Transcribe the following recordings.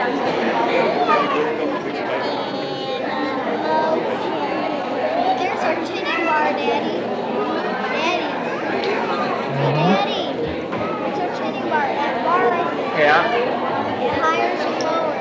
There's our titty bar, Daddy. Daddy. Hey, Daddy. There's our titty bar. That bar right there. Yeah. It hires and lowers.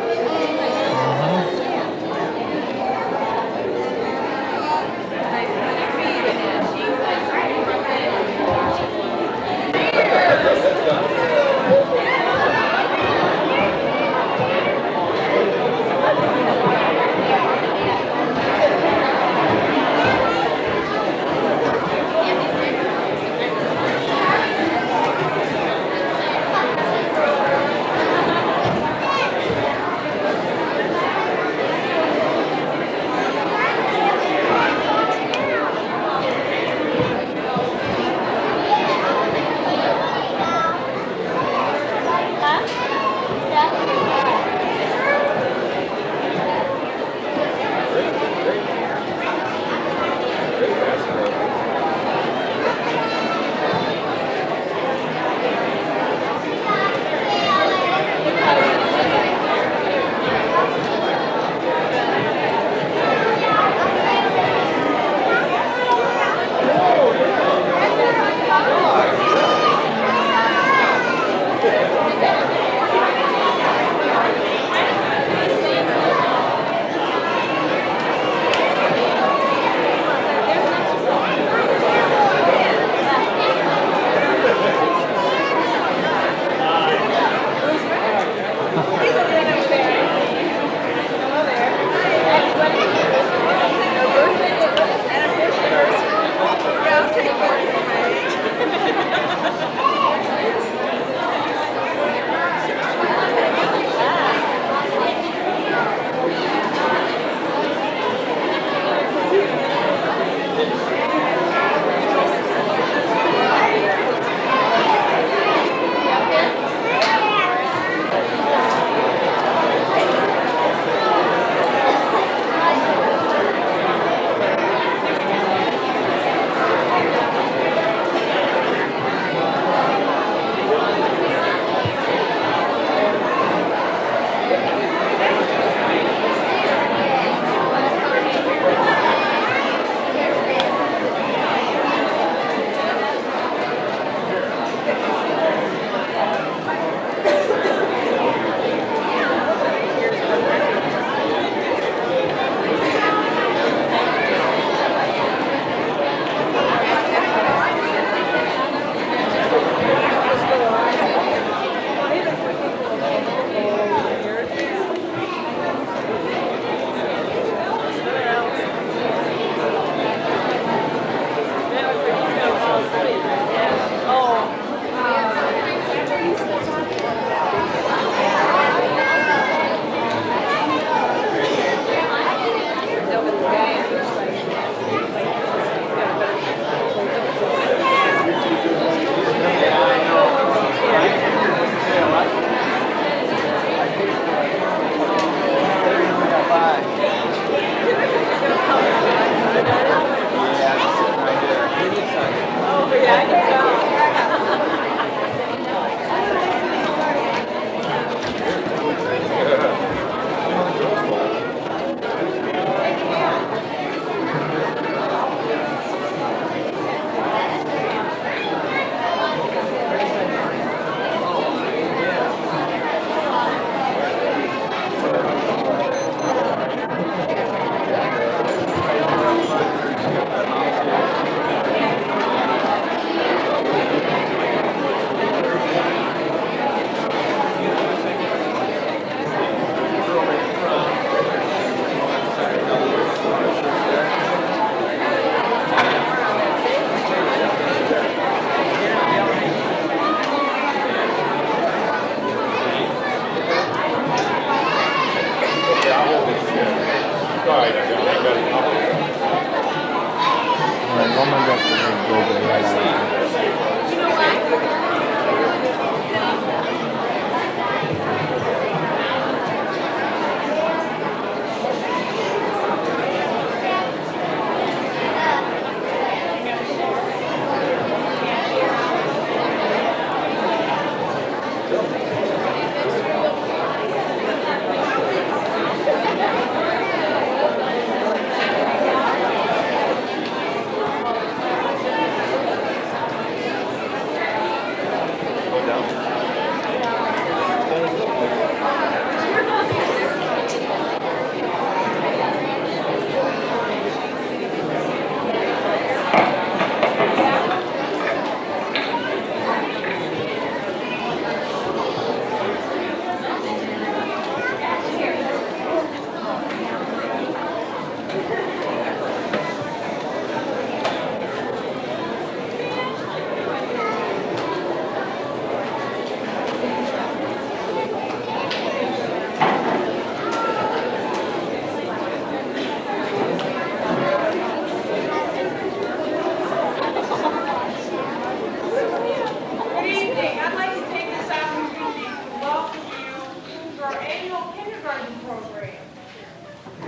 annual kindergarten program.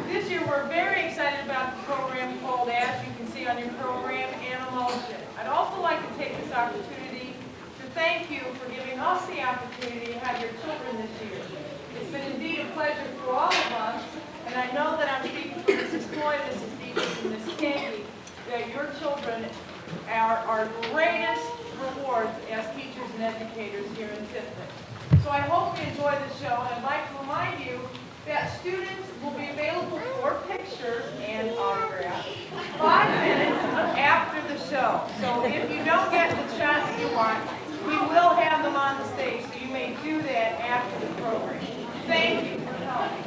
This year we're very excited about the program called, as you can see on your program, Animotion. I'd also like to take this opportunity to thank you for giving us the opportunity to have your children this year. It's been indeed a pleasure for all of us, and I know that I'm speaking for Mrs. Floyd, Mrs. Deacon, and Mrs. Kagi, that your children are our greatest rewards as teachers and educators here in Tifton. So I hope you enjoy the show, and I'd like to remind you that students will be available for pictures and autographs 5 minutes after the show. So if you don't get the shot that you want, we will have them on the stage, so you may do that after the program. Thank you for coming.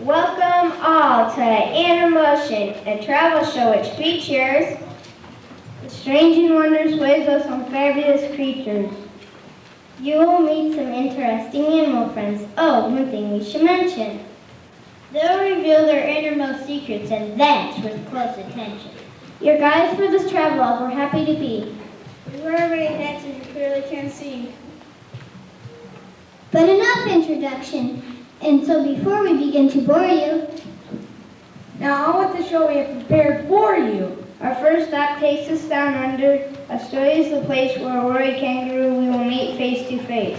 Welcome all to Animotion, a travel show which features strange and wondrous ways of some fabulous creatures. You will meet some interesting animal friends. Oh, one thing we should mention. They'll reveal their innermost secrets, and that's with close attention. Your guides for this travel we're happy to be. We wear already hats as you clearly can see. But enough introduction. And so before we begin to bore you, now on with the show we have prepared for you. Our first stop takes us down under. Australia is the place where a worried kangaroo we will meet face to face.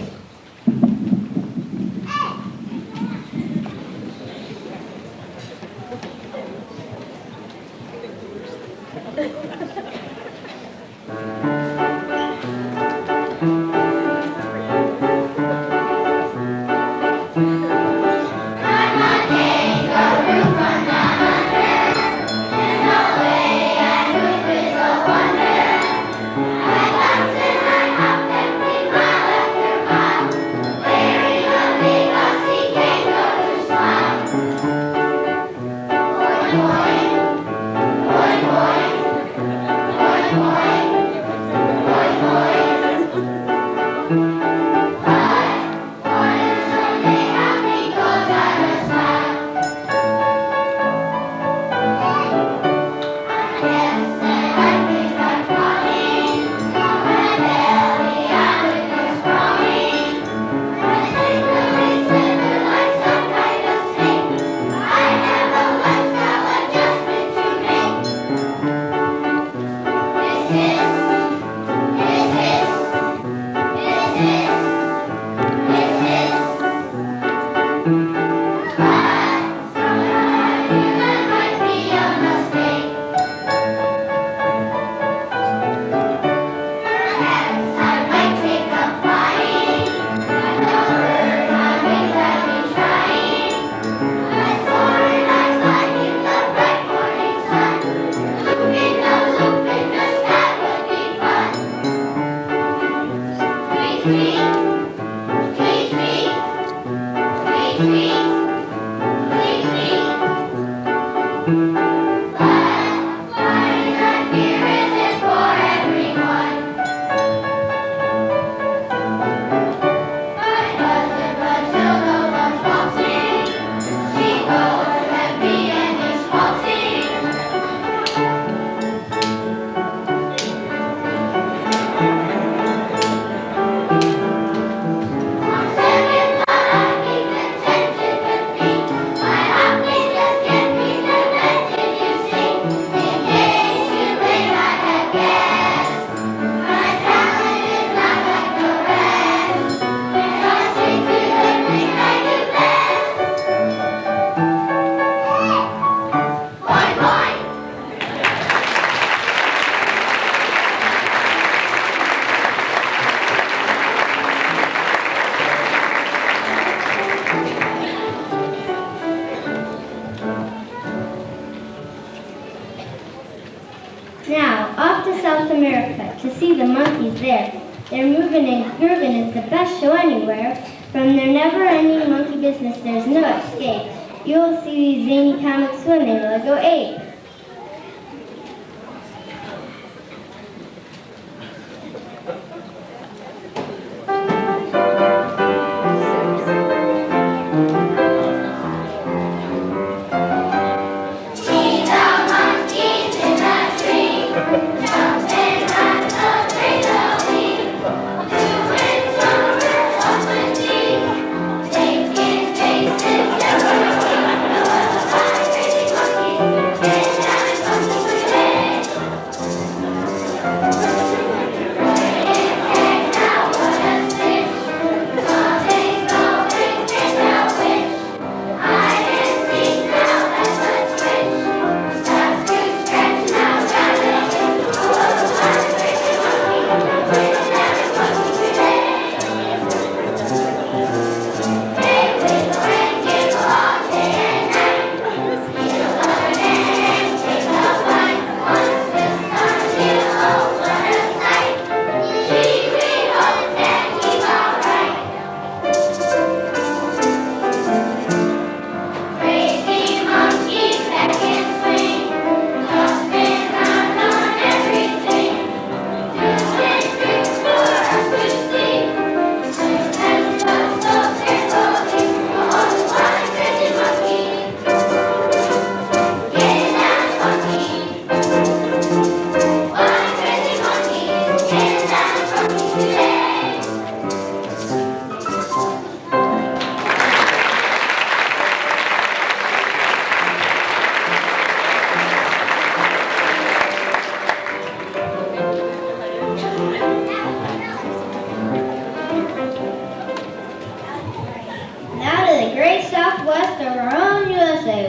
Now, off to South America to see the monkeys there. Their moving and grooving is the best show anywhere. From their never-ending monkey business, there's no escape. You'll see these zany comics when they will go ape.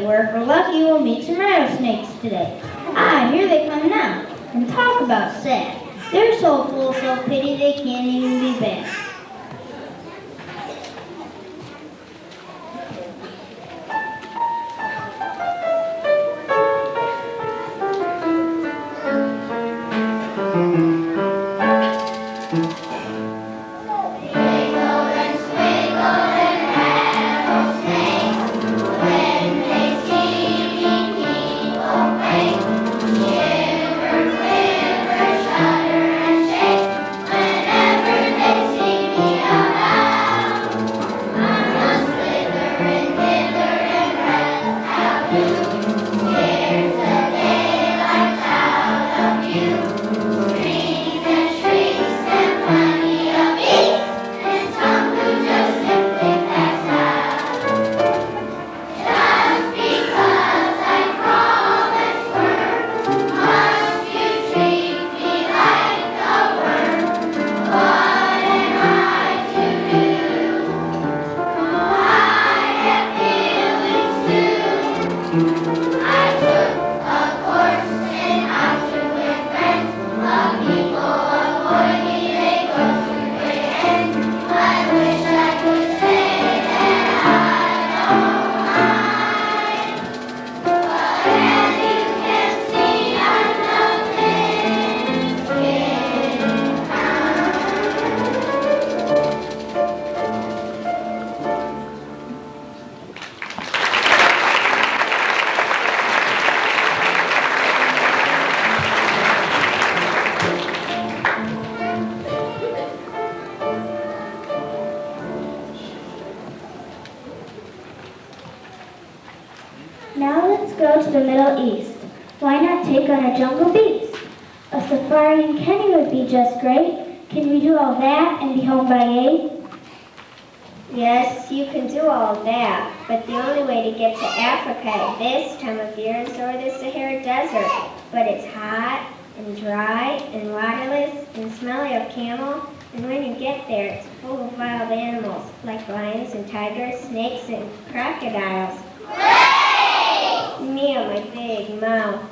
Where if we're lucky, we'll meet some rattlesnakes today. Ah, here they come now. And talk about sad. They're so full, so pity they can't even be bad. Here's a day like out of you. Why not take on a jungle beast? A safari in Kenya would be just great. Can we do all that and be home by 8? Yes, you can do all that, but the only way to get to Africa at this time of year is over the Sahara Desert. But it's hot and dry and waterless and smelly of camel, and when you get there, it's full of wild animals like lions and tigers, snakes and crocodiles. Me on my big mouth.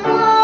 I'm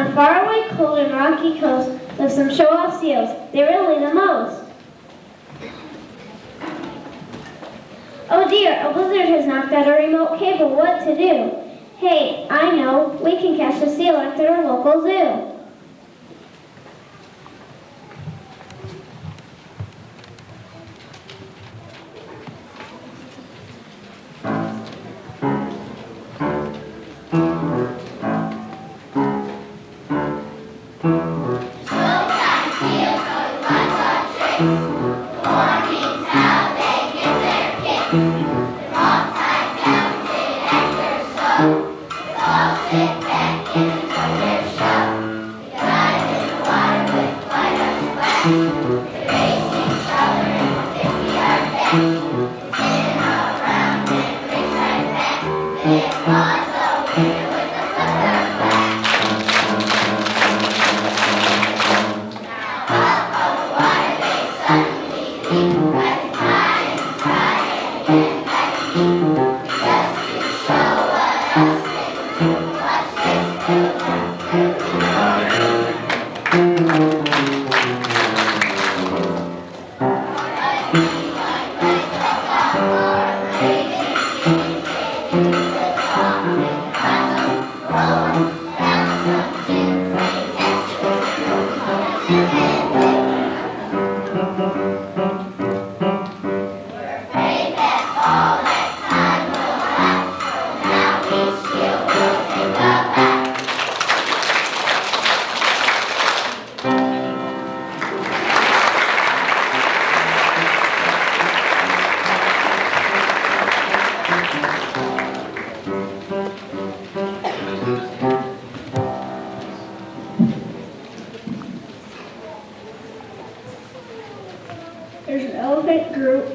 On a faraway, cold and rocky coast live some show-off seals. They're really the most. Oh dear, a blizzard has knocked out our remote cable. What to do? Hey, I know. We can catch a seal at our local zoo. There's an elephant group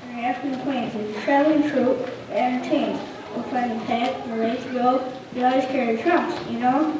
and an African acquaintances, traveling troupe, and entertains. We'll find them packed, they're ready to go. They always carry trunks, you know?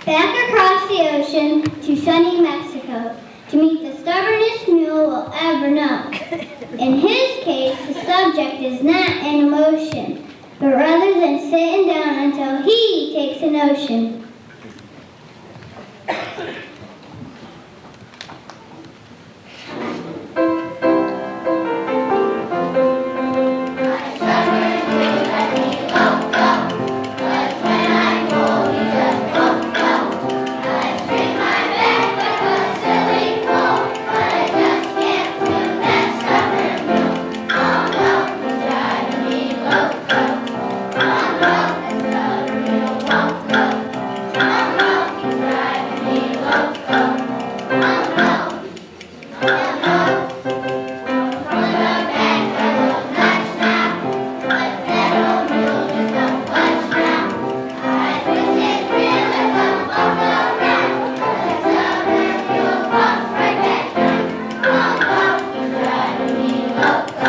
Back across the ocean to sunny Mexico to meet the stubbornest mule we'll ever know. In his case, the subject is not an emotion, but rather than sitting down until he takes a notion. welcome.